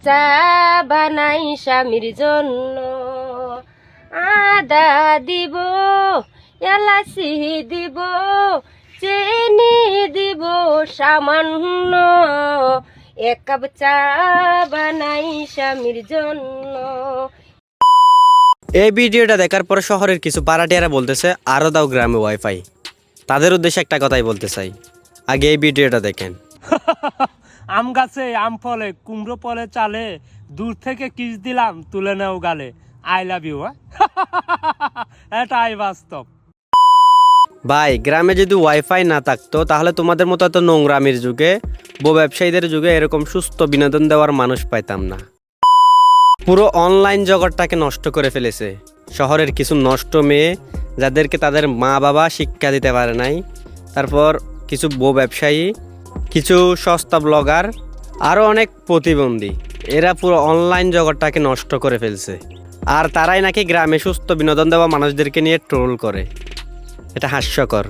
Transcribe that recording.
চা বানাই স্বামীর জন্য, আদা দিব, এলাচি দিব, চিনি দিব সামান্য, এক কাপ চা বানাই স্বামীর জন্য। এই ভিডিওটা দেখার পর শহরের কিছু পাড়াটিয়ারা বলতেছে আরো দাও গ্রামে ওয়াইফাই। তাদের উদ্দেশ্যে একটা কথাই বলতে চাই, আগে এই ভিডিওটা দেখেন। আম গাছে আম ফলে, কুমড়ো ফলে চালে, দূর থেকে কিস দিলাম তুলে নেও গালে। I love you. এটাই বাস্তব। ভাই, গ্রামে যদি ওয়াইফাই না থাকতো তাহলে তোমাদের মতো এত নোংরামির যুগে, ব্যবসায়ীদের যুগে এরকম সুস্থ বিনোদন দেওয়ার মানুষ পাইতাম না। পুরো অনলাইন জগৎটাকে নষ্ট করে ফেলেছে শহরের কিছু নষ্ট মেয়ে, যাদেরকে তাদের মা বাবা শিক্ষা দিতে পারে নাই। তারপর কিছু ব্যবসায়ী, কিছু সস্তা ব্লগার, আরও অনেক প্রতিবন্ধী। এরা পুরো অনলাইন জগৎটাকে নষ্ট করে ফেলছে। আর তারাই নাকি গ্রামে সুস্থ বিনোদন দেওয়া মানুষদেরকে নিয়ে ট্রোল করে। এটা হাস্যকর।